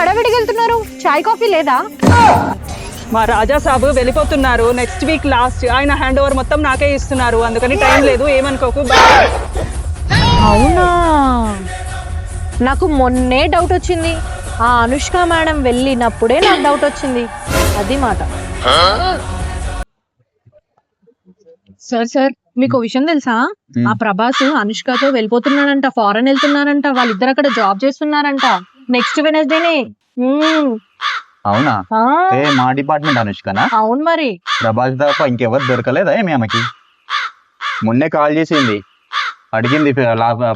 హడావిడిగా వెళ్తున్నారు? చాయ్ కాఫీ లేదా? మా రాజా సాబు వెళ్ళిపోతున్నారు నెక్స్ట్ వీక్ లాస్ట్. ఆయన హ్యాండ్ ఓవర్ మొత్తం నాకే ఇస్తున్నారు, అందుకని టైం లేదు, ఏమనుకోకు. అవునా, నాకు మొన్నే డౌట్ వచ్చింది. ఆ అనుష్క మేడం వెళ్ళినప్పుడే నాకు డౌట్ వచ్చింది. అది మాట. సార్ మీకు విషయం తెలుసా? ఆ ప్రభాస్ అనుష్కతో వెళ్ళిపోతున్నాడంట, ఫారెన్ వెళ్తున్నారంట, వాళ్ళిద్దరు అక్కడ జాబ్ చేస్తున్నారంట. నెక్స్ట్ వెనస్డేనే. అవునా? మా డిపార్ట్మెంట్ అనుష్కనా? అవును మరి. ప్రభాస్ తప్ప ఇంకెవరు దొరకలేదా ఏమి ఆమెకి? మొన్నే కాల్ చేసింది, అడిగింది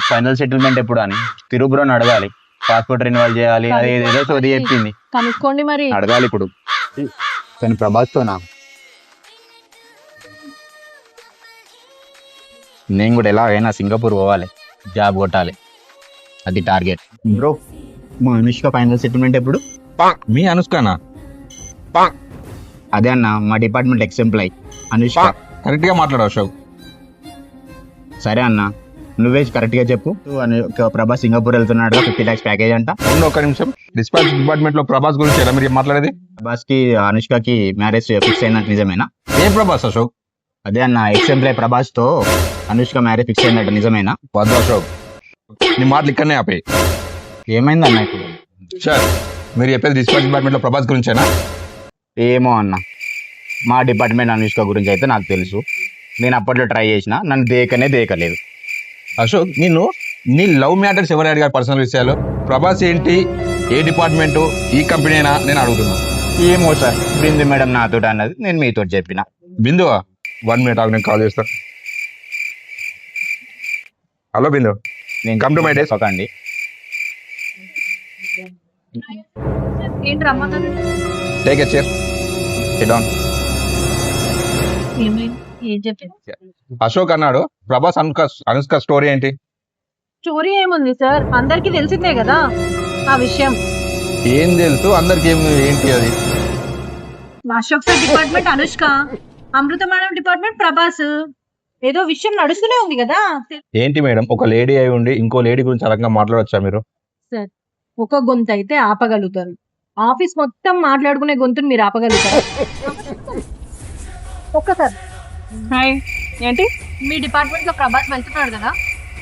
ఫైనల్ సెటిల్మెంట్ ఎప్పుడు అని. తిరుబ్రోని అడగాలి, పాస్పోర్ట్ రెన్యువల్ చేయాలి, అది ఏదో సోది చెప్పింది. కనుక్కోండి మరి. అడగాలి ఇప్పుడు. కానీ ప్రభాస్తోనా? నేను కూడా ఎలాగైనా సింగపూర్ పోవాలి, జాబ్ కొట్టాలి, అది టార్గెట్. బ్రో, మా అనుష్క ఫైనల్ సెటిల్మెంట్ ఎప్పుడు? మీ అనుష్కనా? అదే అన్న, మా department ex employee Anushka. Correct గా మాట్లాడు అశోక్. సరే అన్న, నువ్వే కరెక్ట్ గా చెప్పు. ప్రభాస్ సింగపూర్ వెళ్తున్నాడు, 50 lakhs ప్యాకేజ్ అంట. ఒక్క నిమిషం. డిస్పాచ్ డిపార్ట్మెంట్ లో ప్రభాస్ గురించి ఎలా మీరు మాట్లాడేది? ప్రభాస్ కి అనుష్కకి మ్యారేజ్ ఫిక్స్ అయినట్టు నిజమేనా? ఏ ప్రభాస్ అశోక్? అదే అన్న, ఎక్స్ ఎంప్లాయ్ ప్రభాస్ తో అనుష్క మ్యారేజ్ ఫిక్స్ అయినట్టు నిజమేనా? వద్దు అశోక్, నీ మాటలు ఇక్కడనే ఆపే. ఏమైంది అన్న ఇప్పుడు? సార్, మీరు చెప్పేది డిస్పాచ్ డిపార్ట్మెంట్ లో ప్రభాస్ గురించేనా? ఏమో అన్న, మా డిపార్ట్మెంట్ అనుష్క గురించి అయితే నాకు తెలుసు. నేను అప్పట్లో ట్రై చేసిన, నన్ను దేకలేదు. అశోక్, నీ లవ్ మ్యాటర్స్ ఎవరు అడిగారు? పర్సనల్ విషయాలు. ప్రభాస్ ఏంటి, ఏ డిపార్ట్మెంటు, ఈ కంపెనీనా నేను అడుగుతున్నా. ఏమో సార్, బిందు మేడం నాతో అన్నది, నేను మీతో చెప్పిన. బిందువా? 1 minute ఆగు, నేను కాల్ చేస్తాను. హలో బిందు, నేను కమ్ టు మై డేస్. ఒకండి. ఏంటి రమ్మన్నారు? Take a chair, SIT down. ఏం చెప్పారు? అశోక్ అన్నాడు, ప్రభాస్ అనుష్క స్టోరీ ఏంటి? స్టోరీ ఏముంది సార్, అందరికి తెలిసిందే కదా ఆ విషయం. ఏం తెలుసు అందరికి? ఏంటి అది? అశోక్ సార్ డిపార్ట్మెంట్ అనుష్క, అమృత మేడం డిపార్ట్మెంట్ ప్రభాస్. ఏదో విషయం నడుస్తూనే ఉంది కదా. ఏంటి మేడం, ఒక లేడీ అయి ఉండి ఇంకో లేడీ గురించి అలా మాట్లాడొచ్చా మీరు? సార్, ఒక గొంతు అయితే ఆపగలుగుతారు, ఆఫీస్ మొత్తం మాట్లాడుకునే గొంతుని మీరు ఆపగలుగుతారు? ఒక్కసారి. హాయ్, ఏంటి? మీ డిపార్ట్మెంట్ లో ప్రభాస్ వెళ్తున్నాడు కదా.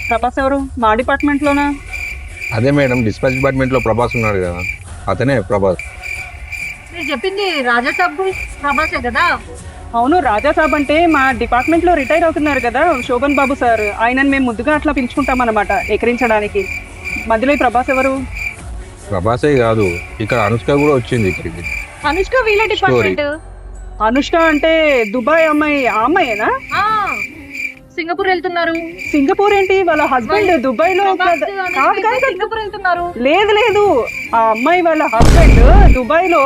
ప్రభాస్ ఎవరు? మా డిపార్ట్మెంట్ లోనా? అదే మేడం, డిస్పాచ్ డిపార్ట్మెంట్ లో ప్రభాస్ ఉన్నాడు కదా, అతనే ప్రభాస్. మీరు చెప్పింది రాజా సాబ్ ప్రభాసే కదా? అవును, రాజా సాబ్ అంటే మా డిపార్ట్మెంట్ లో రిటైర్ అవుతున్నారు కదా, శోభన్ బాబు సార్. ఆయనని మేము ముద్దుగా అట్లా పిలుచుకుంటాం అన్నమాట, ఎకరించడానికి. మధ్యలో ఈ ప్రభాస్ ఎవరు? ప్రభాసే కాదు, ఇక్కడ అనుష్క కూడా వచ్చింది ఇక్కడికి. అనుష్క వీళ్ళ డిపార్ట్మెంట్. అనుష్క అంటే దుబాయ్ అమ్మాయి, ఆ అమ్మాయేనా? సింగపూర్ వెళ్తున్నారు. సింగపూర్ ఏంటి, వాళ్ళ హస్బెండ్ దుబాయ్ లో. సింగపూర్ వెళ్తున్నారు. లేదు, ఆ అమ్మాయి వాళ్ళ హస్బెండ్ దుబాయ్ లో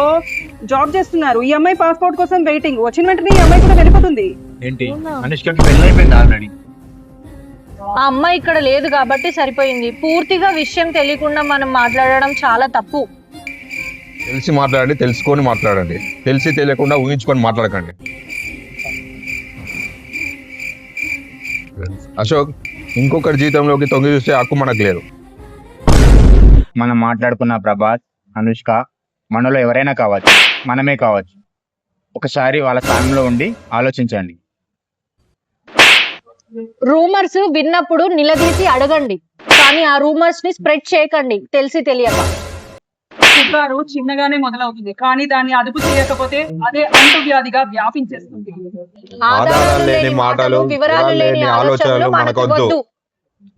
జాబ్ చేస్తున్నారు. ఈ అమ్మాయి పాస్పోర్ట్ కోసం వెయిటింగ్. వచ్చిన వెంటనే ఈ అమ్మాయి కూడా వెళ్ళిపోతుంది. ఏంటి, అనుష్కకి పెళ్లి అయిపోయింది ఆల్రెడీ? ఆ అమ్మాయి ఇక్కడ లేదు కాబట్టి సరిపోయింది. పూర్తిగా విషయం తెలియకుండా మనం మాట్లాడడం చాలా తప్పు. తెలిసి మాట్లాడండి, తెలుసుకొని మాట్లాడండి, తెలిసి తెలియకుండా ఊహించుకొని మాట్లాడకండి. అశోక్, ఇంకొకరి జీవితంలోకి తొంగి చూసే హక్కు మనకు లేదు. మనం మాట్లాడుకున్న ప్రభాస్, అనుష్క మనలో ఎవరైనా కావచ్చు, మనమే కావచ్చు. ఒకసారి వాళ్ళ స్థానంలో ఉండి ఆలోచించండి. రూమర్స్ విన్నప్పుడు నిలదీసి అడగండి, కానీ ఆ రూమర్స్ ని స్ప్రెడ్ చేయకండి తెలిసి తెలియక. పుకారు చిన్నగానే మొదలవుతుంది, కానీ దాన్ని అదుపు చేయకపోతే అదే అంటువ్యాధిగా వ్యాపించేస్తుంది. ఆధారాలు లేని మాటలు, వివరాలు లేని ఆలోచనలు మనకొద్దు.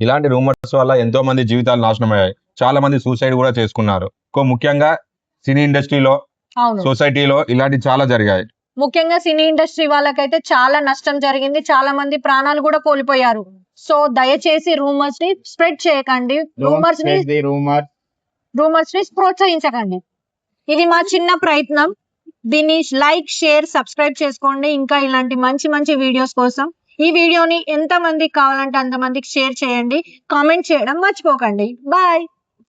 ఇలాంటి రూమర్స్ వల్ల ఎంతో మంది జీవితాలు నాశనం అయ్యాయి. చాలా మంది సూసైడ్ కూడా చేసుకున్నారు. ముఖ్యంగా సినీ ఇండస్ట్రీలో, సొసైటీలో ఇలాంటి చాలా జరిగాయి. ముఖ్యంగా సినీ ఇండస్ట్రీ వాళ్ళకైతే చాలా నష్టం జరిగింది, చాలా మంది ప్రాణాలు కూడా కోల్పోయారు. సో దయచేసి రూమర్స్ ని స్ప్రెడ్ చేయకండి, రూమర్స్ ని ప్రోత్సహించకండి. ఇది మా చిన్న ప్రయత్నం. దీన్ని లైక్, షేర్, సబ్స్క్రైబ్ చేసుకోండి. ఇంకా ఇలాంటి మంచి మంచి వీడియోస్ కోసం ఈ వీడియోని ఎంత మందికి కావాలంటే అంత మందికి షేర్ చేయండి. కామెంట్ చేయడం మర్చిపోకండి. బాయ్.